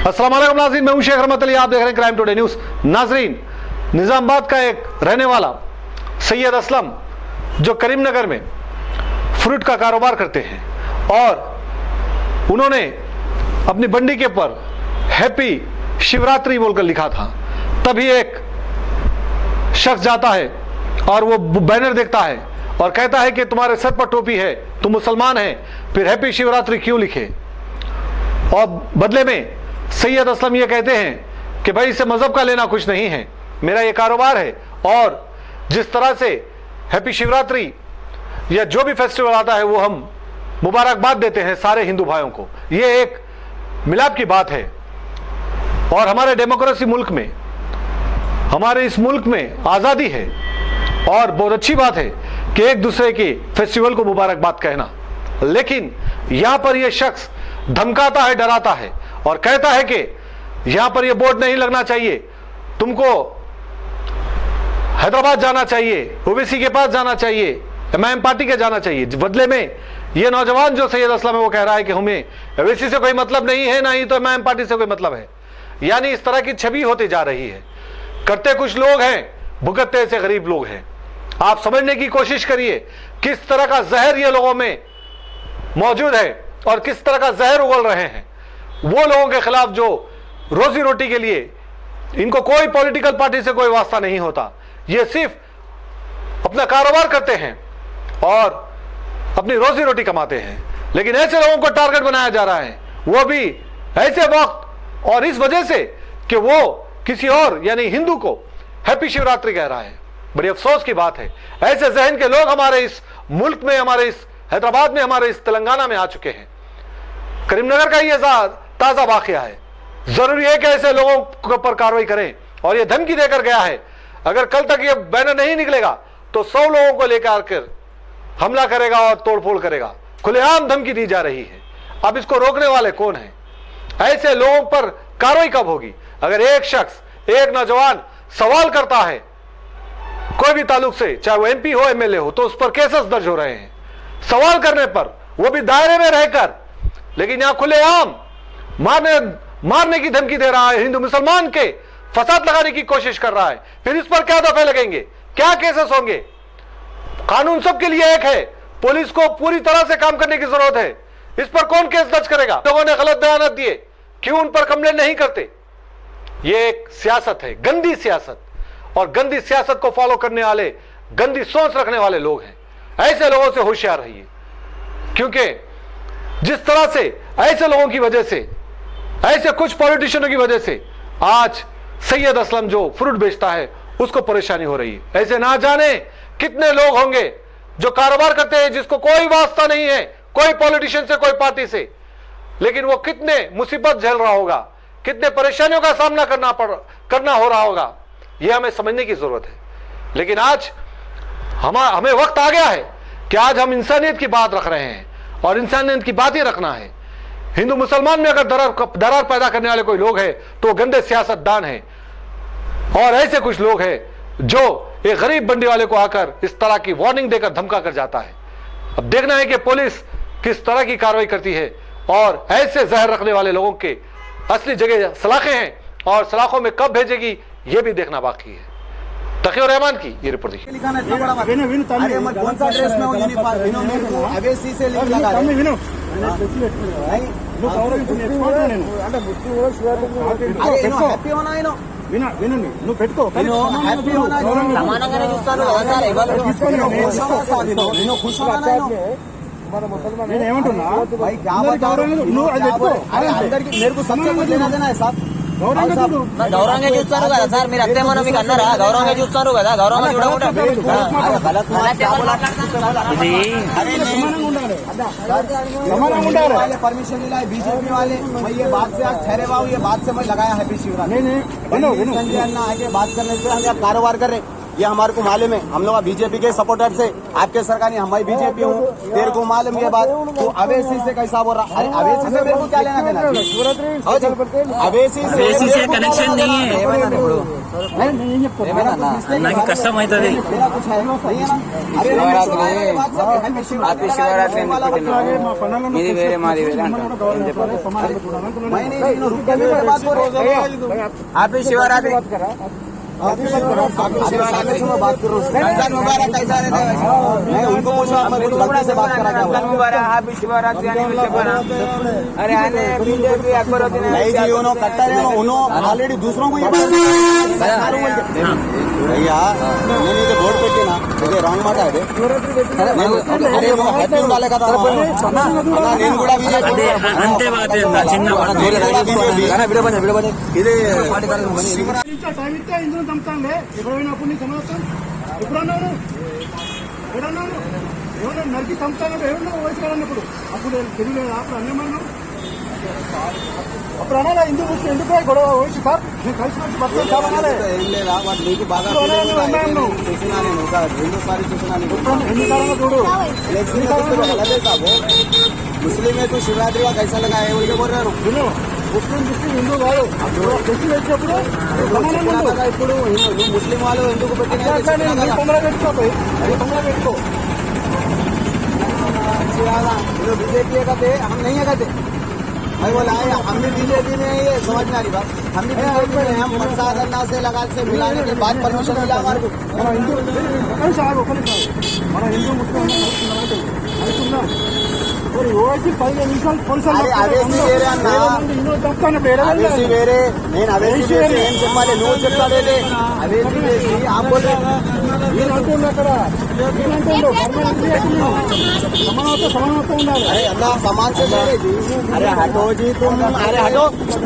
अस्सलाम वालेकुम नाज़रीन, मैं हूं शेख रहमत अली, आप देख रहे हैं क्राइम टुडे न्यूज़। नाज़रीन, निज़ामाबाद का एक रहने वाला सैयद असलम जो करीमनगर में फ्रूट का कारोबार करते हैं और उन्होंने अपनी बंडी के ऊपर हैप्पी शिवरात्रि बोलकर लिखा था। तभी एक शख्स जाता है और वो बैनर देखता है और कहता है कि तुम्हारे सर पर टोपी है, तुम मुसलमान हैं, फिर हैप्पी शिवरात्रि क्यों लिखे। और बदले में सैयद असलम ये कहते हैं कि भाई इससे मजहब का लेना कुछ नहीं है, मेरा ये कारोबार है। और जिस तरह से हैप्पी शिवरात्रि या जो भी फेस्टिवल आता है वो हम मुबारकबाद देते हैं सारे हिंदू भाइयों को, ये एक मिलाप की बात है। और हमारे डेमोक्रेसी मुल्क में, हमारे इस मुल्क में आज़ादी है और बहुत अच्छी बात है कि एक दूसरे के फेस्टिवल को मुबारकबाद कहना। लेकिन यहां पर यह शख्स धमकाता है, डराता है और कहता है कि यहां पर यह बोर्ड नहीं लगना चाहिए, तुमको हैदराबाद जाना चाहिए, ओवैसी के पास जाना चाहिए, एमआईएम पार्टी के जाना चाहिए। बदले में यह नौजवान जो सैयद असलम है वो कह रहा है कि हमें ओवैसी से कोई मतलब नहीं है, ना ही तो एमआईएम पार्टी से कोई मतलब है। यानी इस तरह की छवि होती जा रही है। करते कुछ लोग हैं, भुगतते ऐसे गरीब लोग हैं। आप समझने की कोशिश करिए किस तरह का जहर ये लोगों में मौजूद है और किस तरह का जहर उगल रहे हैं वो लोगों के खिलाफ जो रोजी रोटी के लिए इनको कोई पॉलिटिकल पार्टी से कोई वास्ता नहीं होता, ये सिर्फ अपना कारोबार करते हैं और अपनी रोजी रोटी कमाते हैं। लेकिन ऐसे लोगों को टारगेट बनाया जा रहा है, वो भी ऐसे वक्त और इस वजह से कि वो किसी और यानी हिंदू को हैप्पी शिवरात्रि कह रहा है। बड़ी अफसोस की बात है, ऐसे जहन के लोग हमारे इस मुल्क में, हमारे इस हैदराबाद में, हमारे इस तेलंगाना में आ चुके हैं। करीमनगर का यह ताजा वाकया है। जरूरी है कि ऐसे लोगों के ऊपर कार्रवाई करें। और यह धमकी देकर गया है अगर कल तक यह बैनर नहीं निकलेगा तो 100 लोगों को लेकर आकर हमला करेगा और तोड़फोड़ करेगा। खुलेआम धमकी दी जा रही है। अब इसको रोकने वाले कौन हैं? ऐसे लोगों पर कार्रवाई कब होगी? अगर एक शख्स, एक नौजवान सवाल करता है कोई भी ताल्लुक से, चाहे वो एमपी हो, एमएलए हो, तो उस पर केसेस दर्ज हो रहे हैं सवाल करने पर, वो भी दायरे में रहकर। लेकिन यहां खुलेआम मारने की धमकी दे रहा है, हिंदू मुसलमान के फसाद लगाने की कोशिश कर रहा है। फिर इस पर क्या दफे लगेंगे, क्या केसेस होंगे? कानून सबके लिए एक है, पुलिस को पूरी तरह से काम करने की जरूरत है। इस पर कौन केस दर्ज करेगा? लोगों ने गलत बयान दिए, क्यों उन पर कंप्लेंट नहीं करते? यह एक सियासत है, गंदी सियासत, और गंदी सियासत को फॉलो करने वाले, गंदी सोच रखने वाले लोग हैं। ऐसे लोगों से होशियार रहिए, क्योंकि जिस तरह से ऐसे लोगों की वजह से, ऐसे कुछ पॉलिटिशियनों की वजह से आज सैयद असलम जो फ्रूट बेचता है उसको परेशानी हो रही है। ऐसे ना जाने कितने लोग होंगे जो कारोबार करते हैं, जिसको कोई वास्ता नहीं है कोई पॉलिटिशियन से, कोई पार्टी से, लेकिन वो कितने मुसीबत झेल रहा होगा, कितने परेशानियों का सामना करना हो रहा होगा, यह हमें समझने की जरूरत है। लेकिन आज हमें वक्त आ गया है कि आज हम इंसानियत की बात रख रहे हैं और इंसानियत की बात ही रखना है। हिंदू मुसलमान में अगर दरार पैदा करने वाले कोई लोग हैं तो गंदे सियासतदान हैं और ऐसे कुछ लोग हैं जो एक गरीब बंडी वाले को आकर इस तरह की वार्निंग देकर धमका कर जाता है। अब देखना है कि पुलिस किस तरह की कार्रवाई करती है और ऐसे जहर रखने वाले लोगों के असली जगह सलाखें हैं और सलाखों में कब भेजेगी यह भी देखना बाकी है। तकीउर रहमान की ये रिपोर्ट देखिए। कौन सा ड्रेस में अवेसी से लिंक लगा रहे हैं? హ్యాపీ होना है వినండి నువ్వు పెట్టుకో హ్యాపీ होना సమానంగానే చూస్తాను खुश होना నేను ఏమంటున్నా అందరికి मेरे सबसे कुछ लेना देना है साहब। గౌరవంగా చూస్తారు కదా సార్, మీరు అత్తేమన్నా మీకు అన్నారా? గౌరవంగా చూస్తారు కదా, గౌరవంగా చూడకుండా परमिशन मिला है बीजेपी वाले। मैं ये बात से आज ठहरे हुआ, ये बात से मैं लगाया हैप्पी शिवरात्रि। संजय अन्ना आके बात करने से हम कारोबार कर रहे, ये हमारे को मालूम है। हम लोग बीजेपी के सपोर्टर से आपके सरकार नहीं, हमारी बीजेपी हूँ, तेरे को मालूम ये बात। तो अवेसी से कैसा बोल रहा? अरे अवेसी से मेरे को क्या लेना देना? अवेसी से कनेक्शन नहीं है నాకు కష్టం అవుతుంది मेरा कुछ है नहीं है ना? अरे హ్యాపీ శివరాత్రి మీది వేరే మాది వేరే मैं नहीं रुक के मेरे बात हो रही है। హ్యాపీ శివరాత్రి शिवरात्रि में बात कर रहा हूँ। रमजान मुबारक कैसा रहता है? मैं उनको पूछा, मैं कुछ गलती से बात करा क्या? హ్యాపీ శివరాత్రి అని చెప్పాను अरे आने बीजेपी अकबर होती नहीं जी, उन्होंने कट्टर है, उन्होंने ऑलरेडी दूसरों को ये भैया नहीं तो बोर्ड पेटी ना मुझे रॉन्ग మాట है अरे वो हैप्पी वाले का था నేను కూడా అదే అంతే బాధ చిన్న ఇది టైం ఇస్తే ఇందులో చంపుతానులే. ఎప్పుడు పోయినప్పుడు నీ సమాచారం ఎప్పుడన్నాను ఎవరన్నా నరికి చంపుతాను ఎవరన్నా వయసు కాదన్నప్పుడు అప్పుడు తెలియలేదు. అప్పుడు అన్నేమన్నావు అప్పుడు అనాలా హిందూ ముస్లిం ఎందుకు గొడవ వయసు సార్ నేను కలిసి వచ్చి బతుకు చాలా అనాలే. ఏం లేదా వాడు నీకు బాగా చూసినా నేను ఒక 2 సార్లు చూసినా నేను ఎన్ని కాలంలో చూడు मुस्लिम है तो शिवरात्रि का कैसा लगा है बोल रहे हो? విను ముస్లిం ముస్లిం హిందూ కాదు ఫెస్టివల్ వచ్చినప్పుడు ఇప్పుడు ముస్లిం వాళ్ళు ఎందుకు పెట్టినా తొందరగా పెట్టుకోపోయి అది తొందరగా పెట్టుకో. बीजेपी है कहते हम नहीं है कहते भाई बोला हम भी बीजेपी में है, ये समझने वाली बात। हम भी बीजेपी में हम प्रसाद अन्ना से लगा से मिलाने के बाद परमिशन मिला हमारे को। మన హిందూ మన హిందూ ముస్లిం అనుకున్నాం మరి ఓవైసీ 15 నిమిషాలు పోలీసులు అరే అవేసి వేరే అన్న అవేసి వేరే నేను అవేసి వేసి ఏం చెప్పాలి నువ్వు చెప్తాడే అవేసి వేసి आप बोल रहे నేను అంటున్నా అక్కడ సమానత్వం ఉండాలి. अरे अल्लाह सामान से ले जी। अरे हटो जी तुम, अरे हटो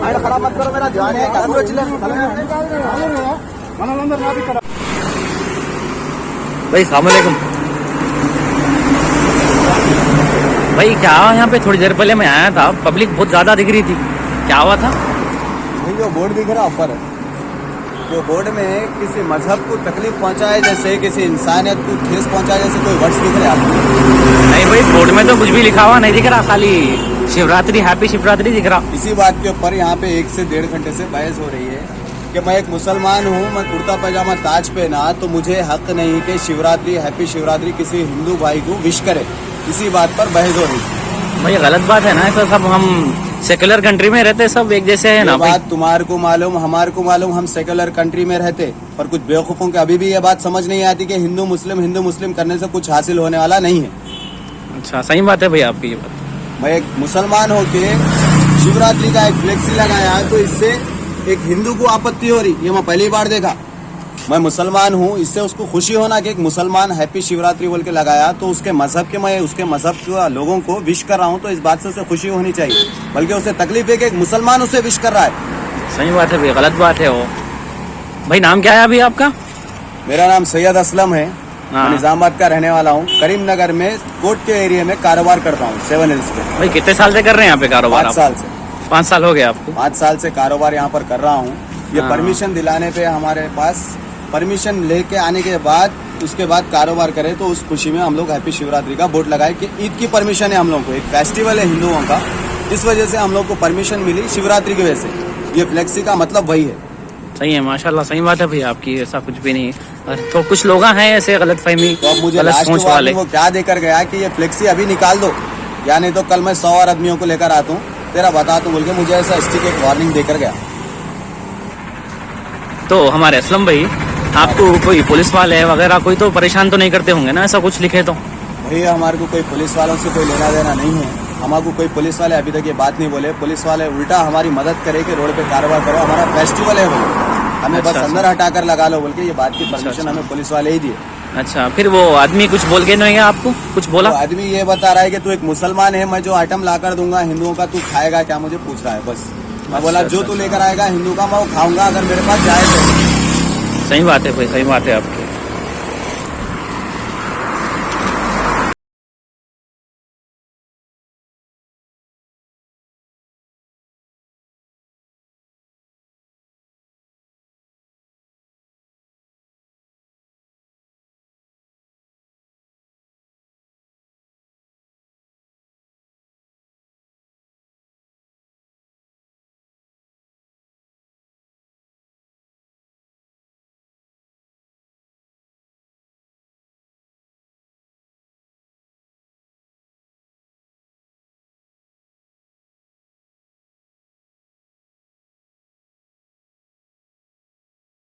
अरे खड़ा मत करो, मेरा ध्यान है మనలందరూ నాకు ఇక్కడ भाई सलाम वालेकुम भाई क्या यहाँ पे थोड़ी देर पहले मैं आया था पब्लिक बहुत ज्यादा दिख रही थी क्या हुआ था नहीं जो बोर्ड दिख रहा ऊपर जो बोर्ड में किसी मजहब को तकलीफ पहुंचाए जैसे किसी इंसानियत को ठेस पहुंचाए जैसे कोई वर्ड्स दिख रहे आपको? नहीं भाई बोर्ड में तो कुछ भी लिखा हुआ नहीं दिख रहा खाली शिवरात्रि हैप्पी शिवरात्रि दिख रहा इसी बात के ऊपर यहाँ पे 1 से 1.5 घंटे से बहस हो रही है कि मैं एक मुसलमान हूँ, मैं कुर्ता पैजामा ताज पहना तो मुझे हक नहीं कि शिवरात्रि हैप्पी शिवरात्रि किसी हिंदू भाई को विश करे। इसी बात पर बहस हो रही है। भाई गलत बात है ना ऐसा सब हम सेकुलर कंट्री में रहते सब एक जैसे है ना ये भाई बात तुम्हारे को मालूम हमारे को मालूम, हम सेकुलर कंट्री में रहते, पर कुछ बेवकूफों को अभी भी ये बात समझ नहीं आती कि हिंदू मुस्लिम करने से कुछ हासिल होने वाला नहीं है। अच्छा सही बात है भाई आपकी ये बात मैं एक मुसलमान होके शिवरात्रि का एक फ्लेक्सी लगाया तो इससे एक हिंदू को आपत्ति हो रही, ये मैं पहली बार देखा। मैं मुसलमान हूँ, इससे उसको खुशी होना कि एक मुसलमान हैप्पी शिवरात्रि बोल के लगाया तो उसके मजहब के मैं उसके मजहब के लोगों को विश कर रहा हूँ तो इस बात से उसे खुशी होनी चाहिए, बल्कि उसे तकलीफ है कि एक मुसलमान उसे विश कर रहा है। सही बात है भाई गलत बात है वो भाई नाम क्या है अभी आपका मेरा नाम सैयद असलम है, हाँ। मैं निजामाबाद का रहने वाला हूँ, करीमनगर में कोर्ट के एरिया में कारोबार करता हूँ 7 हिल्स पे। भाई कितने साल से कर रहे हैं यहाँ पे कारोबार 5 साल से 5 साल हो गए आपको 5 साल से कारोबार यहाँ पर कर रहा हूँ। ये हाँ। परमिशन दिलाने पे हमारे पास परमिशन लेके आने के बाद उसके बाद कारोबार करें तो उस खुशी में हम लोग हैप्पी शिवरात्रि का बोर्ड लगाए कि ईद की परमिशन है हम लोग को, एक फेस्टिवल है हिंदुओं का, इस वजह से हम लोग को परमिशन मिली शिवरात्रि की वजह से। ये फ्लेक्सी का मतलब वही है। सही है माशाल्लाह सही बात है भाई आपकी ऐसा कुछ भी नहीं है। तो कुछ लोग हैं ऐसे गलत फहमी तो अब मुझे गलत लास्ट सोच वाले वार्निंग वो क्या देकर गया कि ये फ्लेक्सी अभी निकाल दो या नहीं तो कल मैं 100 और आदमियों को लेकर आता हूँ तेरा बता दूं बोल के मुझे ऐसा स्टिक एक वार्निंग देकर गया। तो हमारे असलम भाई आपको कोई पुलिस वाले वगैरह कोई तो परेशान तो नहीं करते होंगे ना ऐसा कुछ लिखे तो भैया हमारे को कोई पुलिस वालों से कोई लेना देना नहीं है, हमारे को कोई पुलिस वाले अभी तक ये बात नहीं बोले। पुलिस वाले उल्टा हमारी मदद करे कि रोड पे कारोबार करो, हमारा फेस्टिवल है बोले, हमें बस अच्छा। अंदर हटाकर लगा लो बोल के ये बात की परमिशन हमें पुलिस वाले ही दिए। अच्छा फिर वो आदमी कुछ बोल के नहीं है आपको कुछ बोला तो आदमी ये बता रहा है कि तू एक मुसलमान है, मैं जो आइटम ला कर दूंगा हिंदुओं का तू खाएगा क्या, मुझे पूछ रहा है बस। मैं बोला जो तू लेकर आएगा हिंदू का मैं वो खाऊंगा अगर मेरे पास जाए तो। सही बात है भाई सही बात है आपकी